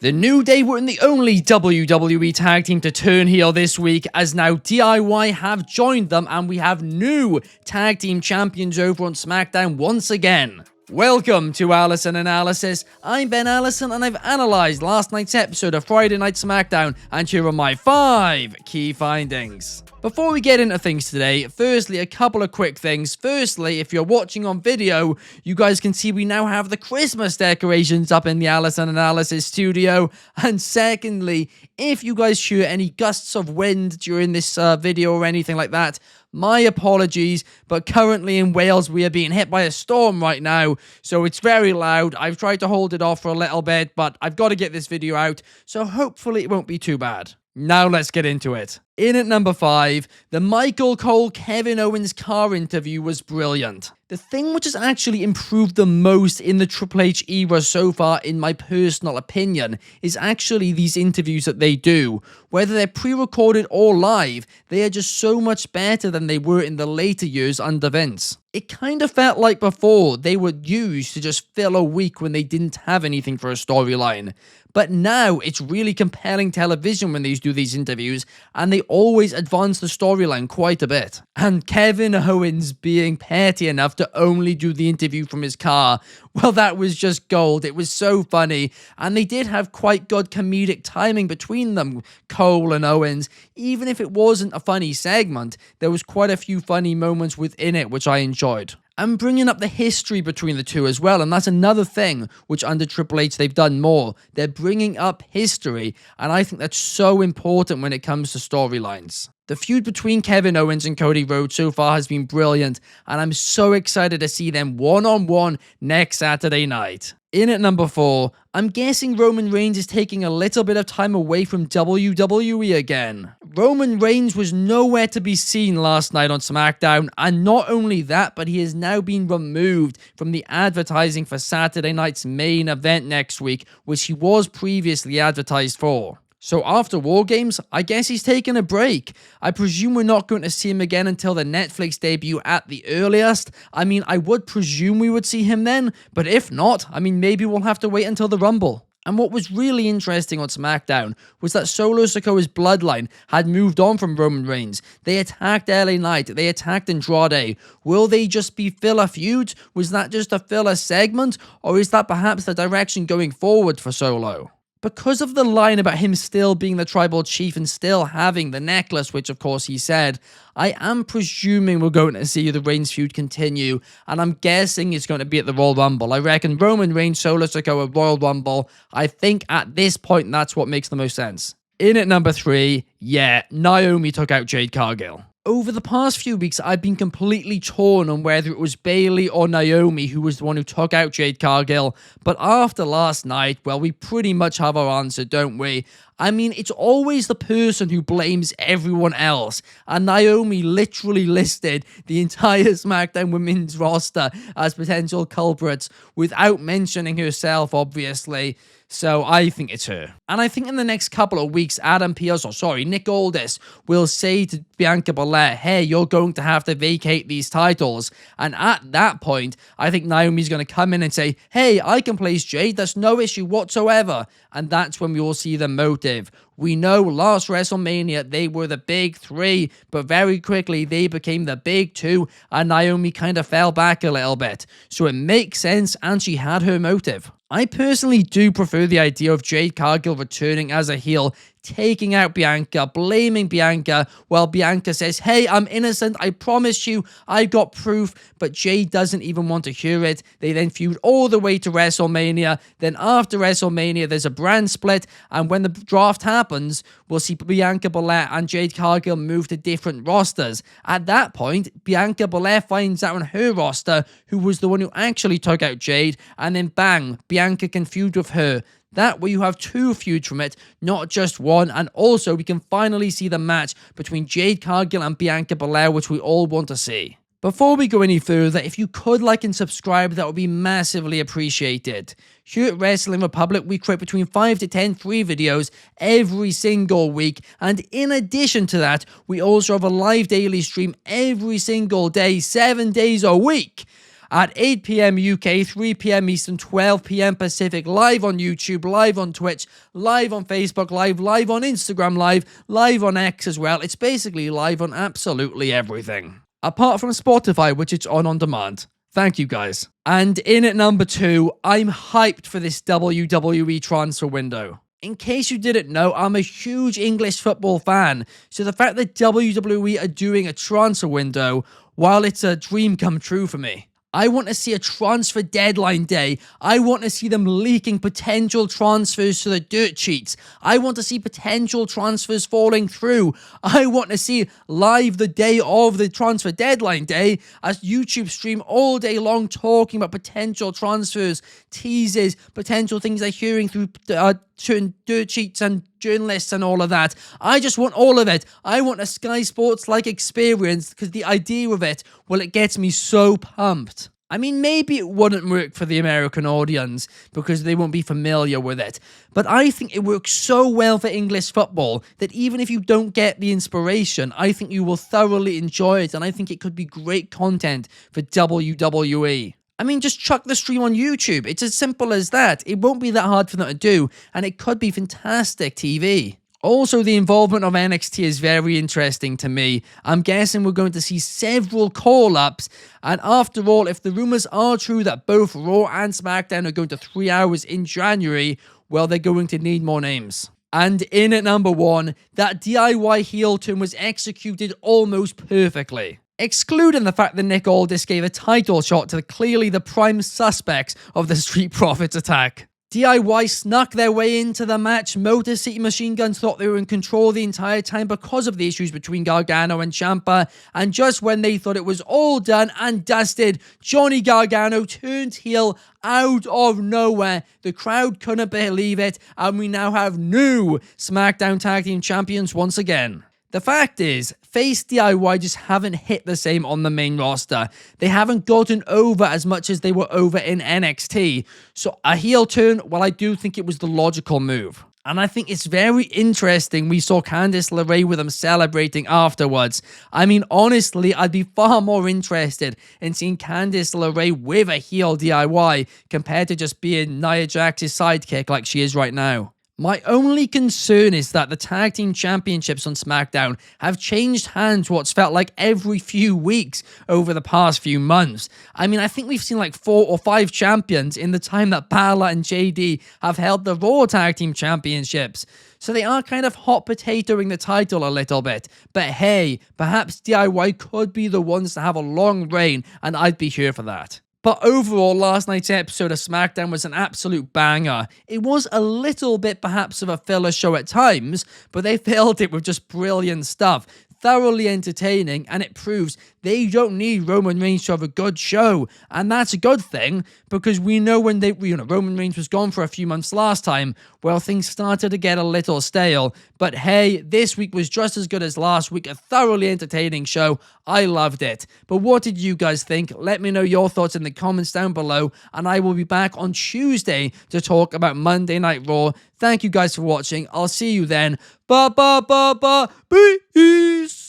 The New Day weren't the only WWE tag team to turn heel this week, as now DIY have joined them and we have new tag team champions over on SmackDown once again. Welcome to Allison Analysis. I'm Ben Allison and I've analysed last night's episode of Friday Night SmackDown, and here are my 5 key findings. Before we get into things today, firstly, a couple of quick things. Firstly, if you're watching on video, you guys can see we now have the Christmas decorations up in the Allison Analysis studio. And secondly, if you guys hear any gusts of wind during this video or anything like that, my apologies, but currently in Wales we are being hit by a storm right now, so it's very loud. I've tried to hold it off for a little bit, but I've got to get this video out, so hopefully it won't be too bad. Now let's get into it. In at number 5, the Michael Cole-Kevin Owens car interview was brilliant. The thing which has actually improved the most in the Triple H era so far, in my personal opinion, is actually these interviews that they do. Whether they're pre-recorded or live, they are just so much better than they were in the later years under Vince. It kind of felt like before they were used to just fill a week when they didn't have anything for a storyline. But now it's really compelling television when they do these interviews, and they always advance the storyline quite a bit. And Kevin Owens being petty enough to only do the interview from his car, well, that was just gold. It was so funny, and they did have quite good comedic timing between them, Cole and Owens. Even if it wasn't a funny segment, there was quite a few funny moments within it which I enjoyed. I'm bringing up the history between the two as well, and that's another thing which under Triple H they've done more. They're bringing up history, and I think that's so important when it comes to storylines. The feud between Kevin Owens and Cody Rhodes so far has been brilliant, and I'm so excited to see them one-on-one next Saturday night. In at number 4, I'm guessing Roman Reigns is taking a little bit of time away from WWE again. Roman Reigns was nowhere to be seen last night on SmackDown, and not only that, but he has now been removed from the advertising for Saturday night's main event next week, which he was previously advertised for. So after War Games, I guess he's taking a break. I presume we're not going to see him again until the Netflix debut at the earliest. I mean, I would presume we would see him then, but if not, I mean, maybe we'll have to wait until the Rumble. And what was really interesting on SmackDown was that Solo Sikoa's bloodline had moved on from Roman Reigns. They attacked LA Knight, they attacked Andrade. Will they just be filler feuds? Was that just a filler segment? Or is that perhaps the direction going forward for Solo? Because of the line about him still being the tribal chief and still having the necklace, which of course he said, I am presuming we're going to see the Reigns feud continue, and I'm guessing it's going to be at the Royal Rumble. I reckon Roman Reigns, Solo Sikoa, Royal Rumble. I think at this point that's what makes the most sense. In at number 3, yeah, Naomi took out Jade Cargill. Over the past few weeks, I've been completely torn on whether it was Bayley or Naomi who was the one who took out Jade Cargill, but after last night, well, we pretty much have our answer, don't we? I mean, it's always the person who blames everyone else, and Naomi literally listed the entire SmackDown women's roster as potential culprits without mentioning herself, obviously. So I think it's her. And I think in the next couple of weeks, Nick Aldis will say to Bianca Belair, hey, you're going to have to vacate these titles. And at that point, I think Naomi's going to come in and say, hey, I can place Jade, that's no issue whatsoever. And that's when we all see the motive. We know last WrestleMania, they were the big 3, but very quickly they became the big 2, and Naomi kind of fell back a little bit. So it makes sense, and she had her motive. I personally do prefer the idea of Jade Cargill returning as a heel, taking out Bianca, blaming Bianca, while Bianca says, hey, I'm innocent, I promise you, I got proof, but Jade doesn't even want to hear it. They then feud all the way to WrestleMania. Then after WrestleMania, there's a brand split, and when the draft happens, we'll see Bianca Belair and Jade Cargill move to different rosters. At that point, Bianca Belair finds out on her roster who was the one who actually took out Jade, and then bang, Bianca can feud with her. That way you have 2 feuds from it, not just one, and also we can finally see the match between Jade Cargill and Bianca Belair, which we all want to see. Before we go any further, if you could like and subscribe, that would be massively appreciated. Here at Wrestling Republic, we create between 5 to 10 free videos every single week, and in addition to that, we also have a live daily stream every single day, 7 days a week. at 8 p.m. UK, 3 p.m. Eastern, 12 p.m. Pacific, live on YouTube, live on Twitch, live on Facebook Live, live on Instagram Live, live on X as well. It's basically live on absolutely everything. Apart from Spotify, which it's on demand. Thank you, guys. And in at number 2, I'm hyped for this WWE transfer window. In case you didn't know, I'm a huge English football fan, so the fact that WWE are doing a transfer window, while it's a dream come true for me. I want to see a transfer deadline day. I want to see them leaking potential transfers to the dirt sheets. I want to see potential transfers falling through. I want to see live the day of the transfer deadline day as YouTube stream all day long talking about potential transfers, teasers, potential things they're hearing through certain dirt sheets and journalists and all of that. I just want all of it. I want a Sky Sports-like experience because the idea of it, well, it gets me so pumped. I mean, maybe it wouldn't work for the American audience because they won't be familiar with it, but I think it works so well for English football that even if you don't get the inspiration, I think you will thoroughly enjoy it, and I think it could be great content for WWE. I mean, just chuck the stream on YouTube. It's as simple as that. It won't be that hard for them to do, and it could be fantastic TV. Also, the involvement of NXT is very interesting to me. I'm guessing we're going to see several call-ups, and after all, if the rumors are true that both Raw and SmackDown are going to 3 hours in January, well, they're going to need more names. And in at number 1, that DIY heel turn was executed almost perfectly. Excluding the fact that Nick Aldis gave a title shot to clearly the prime suspects of the Street Profits attack. DIY snuck their way into the match. Motor City Machine Guns thought they were in control the entire time because of the issues between Gargano and Ciampa, and just when they thought it was all done and dusted, Johnny Gargano turned heel out of nowhere. The crowd couldn't believe it, and we now have new SmackDown Tag Team Champions once again. The fact is, face DIY just haven't hit the same on the main roster. They haven't gotten over as much as they were over in NXT. So a heel turn, well, I do think it was the logical move. And I think it's very interesting we saw Candice LeRae with them celebrating afterwards. I mean, honestly, I'd be far more interested in seeing Candice LeRae with a heel DIY compared to just being Nia Jax's sidekick like she is right now. My only concern is that the Tag Team Championships on SmackDown have changed hands what's felt like every few weeks over the past few months. I mean, I think we've seen like 4 or 5 champions in the time that Balor and JD have held the Raw Tag Team Championships. So they are kind of hot potatoing the title a little bit. But hey, perhaps DIY could be the ones to have a long reign, and I'd be here for that. But overall, last night's episode of SmackDown was an absolute banger. It was a little bit perhaps of a filler show at times, but they filled it with just brilliant stuff. Thoroughly entertaining, and it proves they don't need Roman Reigns to have a good show, and that's a good thing because we know when Roman Reigns was gone for a few months last time, well, things started to get a little stale. But hey, this week was just as good as last week, a thoroughly entertaining show. I loved it. But what did you guys think? Let me know your thoughts in the comments down below, and I will be back on Tuesday to talk about Monday Night Raw. Thank you guys for watching. I'll see you then. Peace.